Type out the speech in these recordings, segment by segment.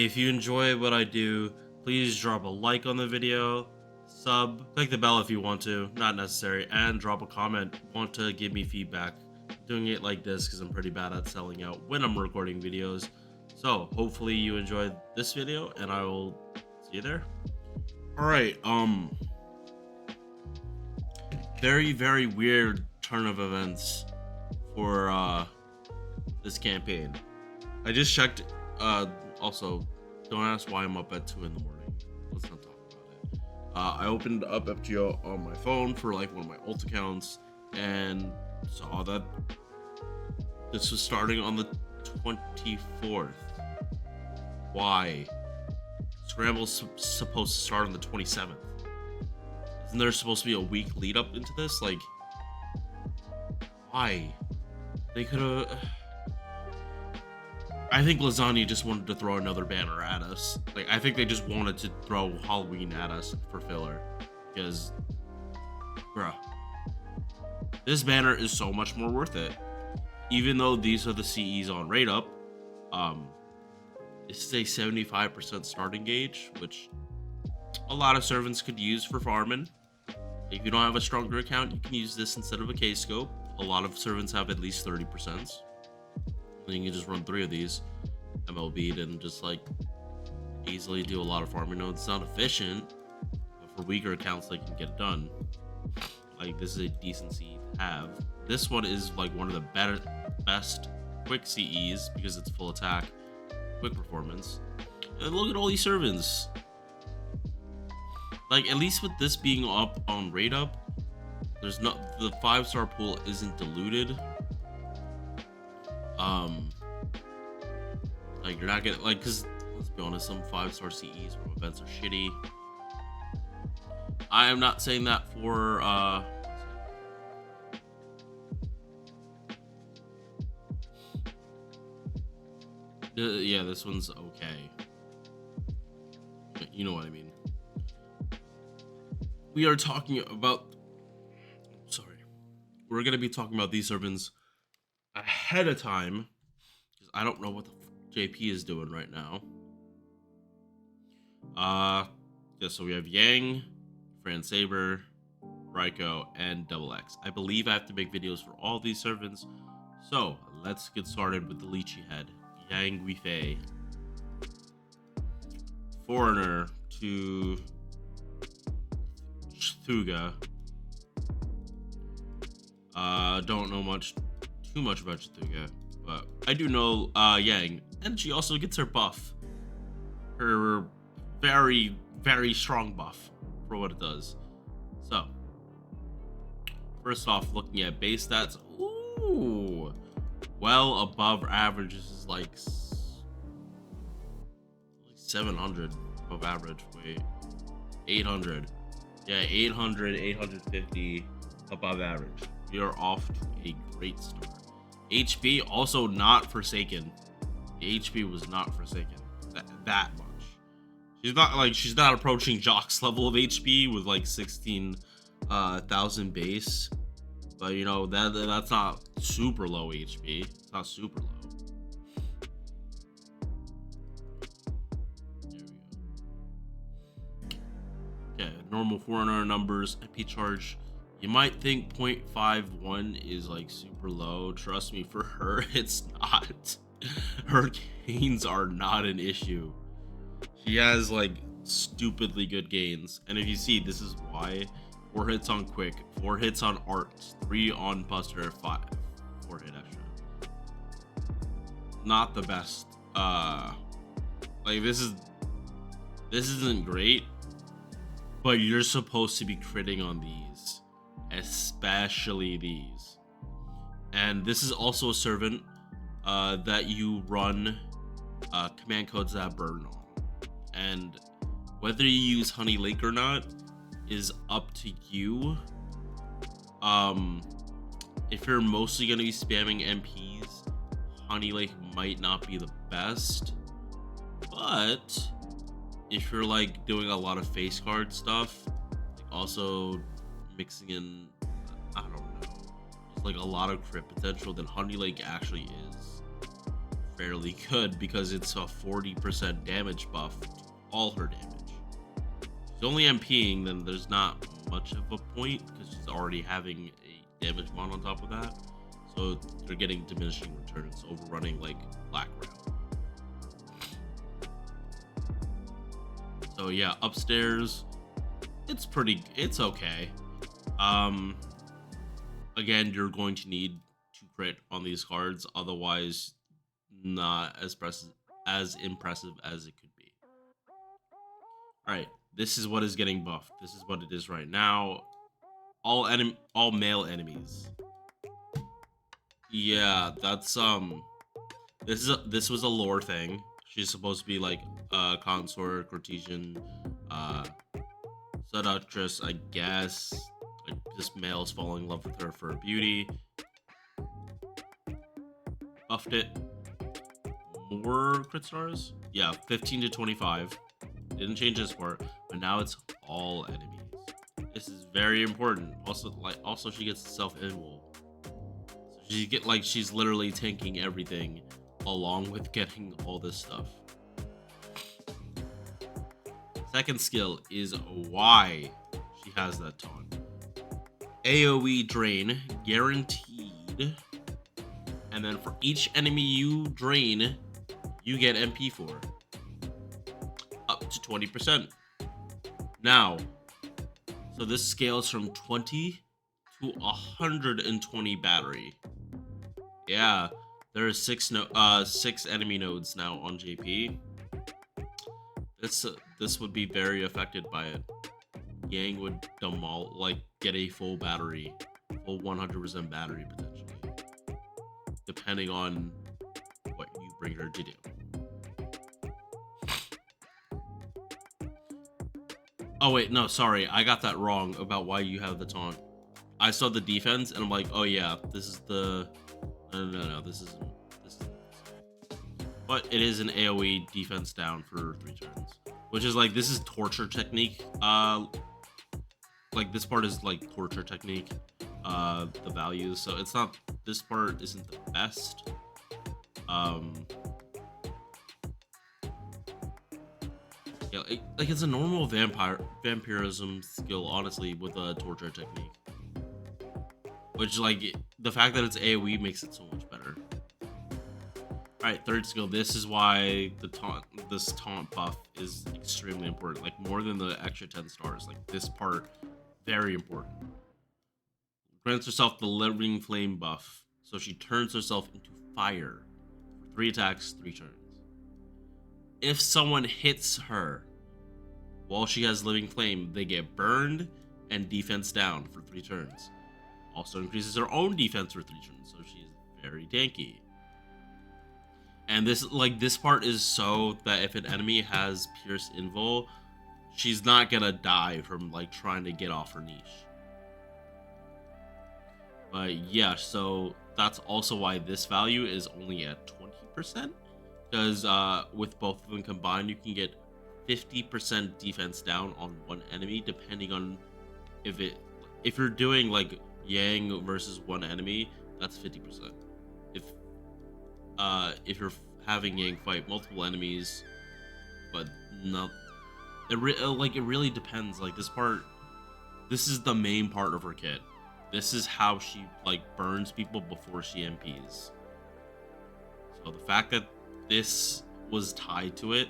if you enjoy what I do, please drop a like on the video, click the bell if you want to, not necessary, and drop a comment. Want to give me feedback. Doing it like this because I'm pretty bad at selling out when I'm recording videos. So hopefully you enjoyed this video, and I will see you there. All right. Very weird turn of events for this campaign. I just checked. Also, don't ask why I'm up at 2 in the morning. Let's not talk about it. I opened up FGO on my phone for like one of my alt accounts and saw that this was starting on the 24th. Why? Scramble's supposed to start on the 27th. Isn't there supposed to be a week lead up into this? Like, why? They could have. I think Lasagna just wanted to throw another banner at us. Like, I think they just wanted to throw Halloween at us for filler. Because, bruh, this banner is so much more worth it. Even though these are the CEs on rate up, this is a 75% starting gauge, which a lot of servants could use for farming. If you don't have a stronger account, you can use this instead of a K-scope. A lot of servants have at least 30%. Then you can just run 3 of these MLB'd and just like easily do a lot of farming nodes. It's not efficient, but for weaker accounts, they can get it done. Like, this is a decent CE to have. This one is like one of the best quick CEs because it's full attack, quick performance. And look at all these servants. Like, at least with this being up on rate up, there's not, the 5-star pool isn't diluted. Like, you're not getting, like, because let's be honest, some 5-star CEs from events are shitty. I am not saying that for yeah, this one's okay. You know what I mean. We are talking about, we're gonna be talking about these servants ahead of time because I don't know what the JP is doing right now. Yeah, so we have Yang, Fran Saber, Raiko, and Double X. I believe I have to make videos for all these servants, so let's get started with the Lychee Head. Yang Guifei, Foreigner to Thuga. Don't know too much about Thuga, but I do know Yang, and she also gets her buff, her very strong buff for what it does. So first off, looking at base stats, ooh, well above average. This is like 700 above average. Wait, 800. Yeah, 800, 850 above average. We are off to a great start. HP also not forsaken. The HP was not forsaken that much. She's not approaching Jock's level of HP with like 16,000 base, but you know that's not super low HP. It's not super low. There we go. Okay, normal Foreigner numbers, MP charge. You might think 0.51 is like super low. Trust me, for her, it's not. Her gains are not an issue. She has like stupidly good gains. And if you see, this is why. 4 hits on quick, 4 hits on arts, 3 on buster, 4 hit extra. Not the best. Like this isn't great, but you're supposed to be critting on these. Especially these. And this is also a servant that you run command codes that burn on. And whether you use Honey Lake or not is up to you. If you're mostly going to be spamming MPs, Honey Lake might not be the best. But if you're like doing a lot of face card stuff, like also mixing in, I don't know, just like a lot of crit potential, then Honey Lake actually is fairly good because it's a 40% damage buff to all her damage. She's only MPing, then there's not much of a point because she's already having a damage mod on top of that. So they're getting diminishing returns, overrunning like Black Round. So yeah, upstairs, it's okay. Again, you're going to need to crit on these cards, otherwise not as impressive as it could be. Alright, this is what is getting buffed. This is what it is right now. All male enemies. Yeah, that's this was a lore thing. She's supposed to be like consort, courtesan, uh seductress, I guess. Like this male's falling in love with her for her beauty. Buffed it. More crit stars? Yeah, 15 to 25. Didn't change this part, but now it's all enemies. This is very important. Also she gets self-invul. So she's literally tanking everything along with getting all this stuff. Second skill is why she has that taunt. AoE drain guaranteed. And then for each enemy you drain, you get MP for up to 20%. Now, so this scales from 20 to 120 battery. Yeah, there are six enemy nodes now on JP. This would be very affected by it. Yang would get a full battery, full 100% battery potentially, depending on what you bring her to do. Oh wait, no, sorry, I got that wrong about why you have the taunt. I saw the defense and I'm like, oh yeah, this is the no, this isn't. But it is an AoE defense down for 3 turns, which is like, this is torture technique. Like this part is like torture technique. The values, so it's not. This part isn't the best. Yeah, like it's a normal vampirism skill, honestly, with a torture technique. Which, like, the fact that it's AoE makes it so much better. Alright, third skill. This is why this taunt buff is extremely important. Like, more than the extra 10 stars. Like, this part, very important. Grants herself the living flame buff. So she turns herself into fire for 3 attacks, 3 turns. If someone hits her while she has living flame, they get burned and defense down for 3 turns. Also increases her own defense for 3 turns, so she's very tanky. And this part is so that if an enemy has Pierce Invul, she's not gonna die from like trying to get off her niche. But yeah, so that's also why this value is only at 20%, because with both of them combined, you can get 50% defense down on one enemy, depending on if you're doing like Yang versus one enemy, that's 50%. If you're having Yang fight multiple enemies, but not, it really depends. Like this is the main part of her kit. This is how she like burns people before she MPs. So the fact that this was tied to it,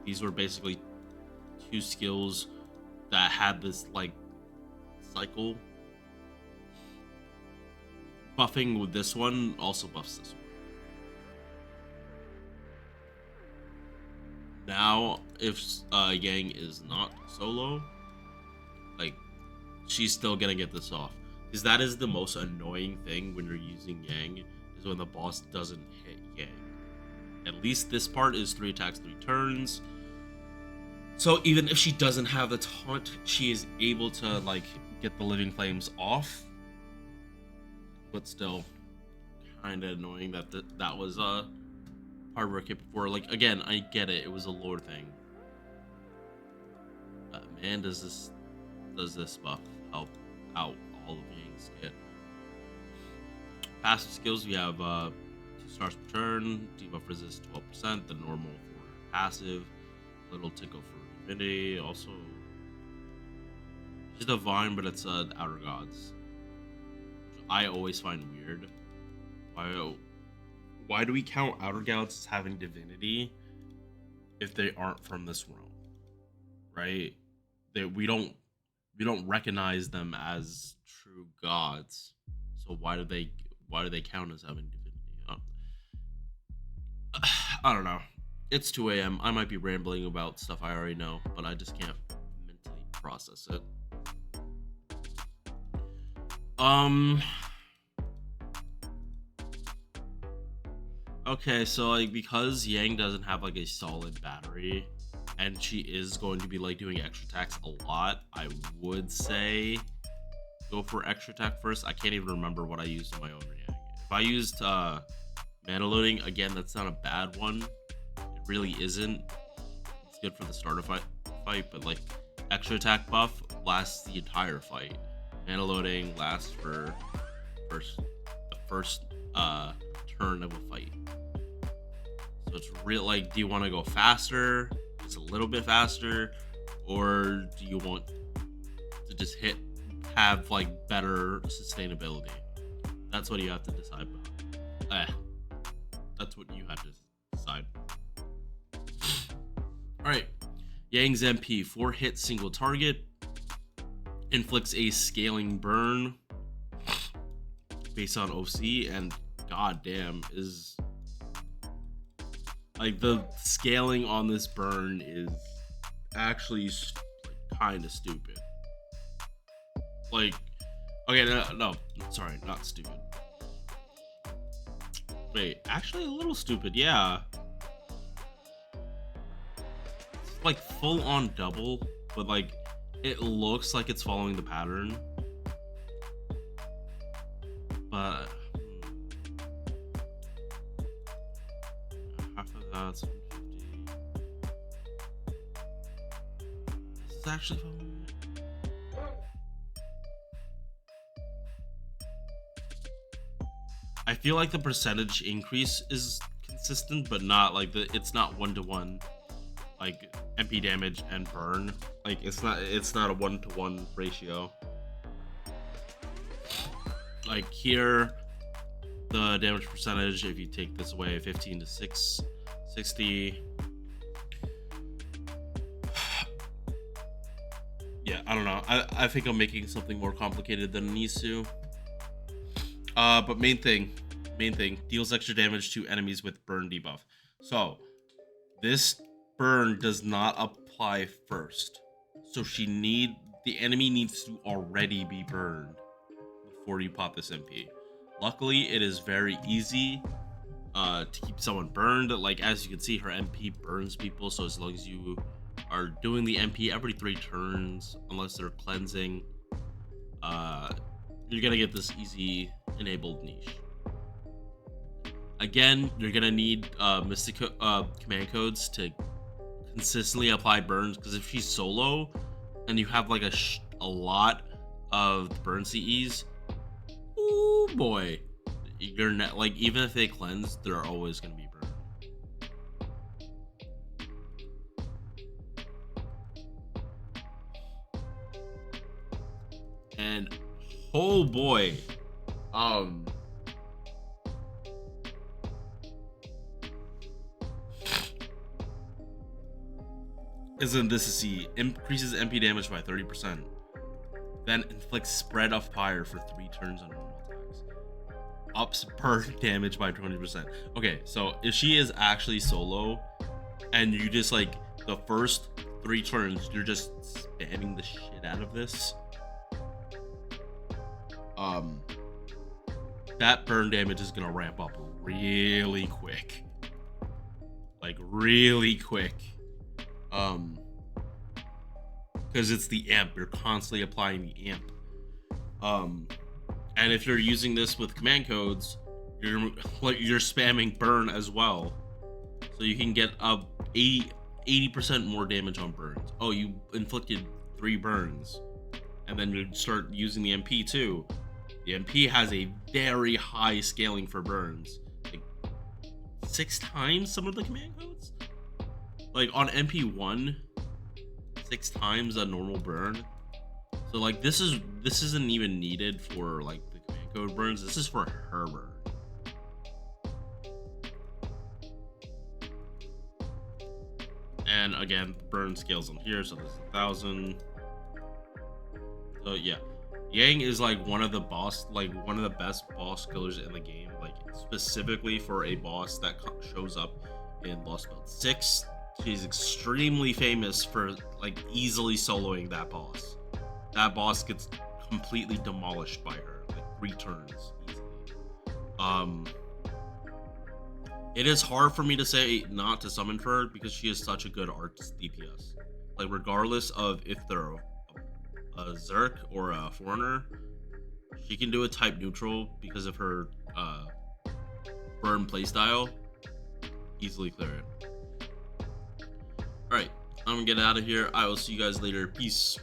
these were basically 2 skills that had this like cycle. Buffing with this one also buffs this one. Now, if Yang is not solo, like, she's still gonna get this off. Because that is the most annoying thing when you're using Yang, is when the boss doesn't hit Yang. At least this part is 3 attacks, 3 turns. So even if she doesn't have the taunt, she is able to, like, get the living flames off. But still, kind of annoying that that was part of our kit before. Like, again, I get it. It was a lore thing. But man, does this buff help out all of Yang's kit. Passive skills, we have 2 Starts per turn. Debuff resist 12%. The normal for passive. Little tickle for divinity. Also, she's divine, but it's outer gods. Which I always find weird. Why do we count outer gods as having divinity if they aren't from this realm? Right? We don't recognize them as true gods. So why do they count as having divinity? I don't know. It's 2 a.m. I might be rambling about stuff I already know, but I just can't mentally process it. Okay, so like because Yang doesn't have like a solid battery, and she is going to be like doing extra attacks a lot, I would say go for extra attack first. I can't even remember what I used in my own Yang. If I used mana loading, again, that's not a bad one. It really isn't. It's good for the start of fight, but like extra attack buff lasts the entire fight. Mana loading lasts for the first turn of a fight. So it's real. Like, do you want to go faster? Just a little bit faster, or do you want to just have like better sustainability? That's what you have to decide. That's what you have to decide. All right, Yang's MP 4 hit single target, inflicts a scaling burn based on OC, and goddamn is like the scaling on this burn is actually kind of stupid. Like, okay, no, sorry, not stupid. Wait, actually a little stupid, yeah. It's like full on double, but like it looks like it's following the pattern. But half of that's 150. This is actually following it. I feel like the percentage increase is consistent, but not like it's not 1-to-1 like MP damage and burn. Like it's not a 1-to-1 ratio. Like here, the damage percentage, if you take this away, 15 to 60. Yeah, I don't know. I think I'm making something more complicated than it needs to. But main thing, deals extra damage to enemies with burn debuff. So this burn does not apply first. So the enemy needs to already be burned before you pop this MP. Luckily, it is very easy to keep someone burned. Like, as you can see, her MP burns people. So as long as you are doing the MP every 3 turns, unless they're cleansing, you're gonna get this easy enabled niche. Again, you're gonna need mystic command codes to consistently apply burns, because if she's solo and you have like a lot of burn CEs, oh boy, you're not like, even if they cleanse, they're always gonna be burned. And oh boy, isn't this a C? Increases MP damage by 30%. Then inflicts spread of fire for 3 turns on normal attacks. Ups burn damage by 20%. Okay, so if she is actually solo, and you just like the first 3 turns, you're just spamming the shit out of this. That burn damage is gonna ramp up really quick. Like really quick. Because it's the amp, you're constantly applying the amp. And if you're using this with command codes, you're spamming burn as well, so you can get 80% more damage on burns. Oh, you inflicted 3 burns, and then you start using the MP too. The MP has a very high scaling for burns. Like, 6 times some of the command codes. Like on MP1, 6 times a normal burn. So like this isn't even needed for like the command code burns. This is for her burn. And again, burn scales on here, so this is 1,000. So yeah, Yang is like one of the best boss killers in the game. Like specifically for a boss that shows up in Lost Belt 6. She's extremely famous for like easily soloing that boss. That boss gets completely demolished by her, like 3 turns easily. It is hard for me to say not to summon her because she is such a good arts DPS. Like regardless of if they're a Zerk or a Foreigner, she can do a type neutral because of her burn playstyle. Easily clear it. Alright, I'm gonna get out of here. I will see you guys later. Peace.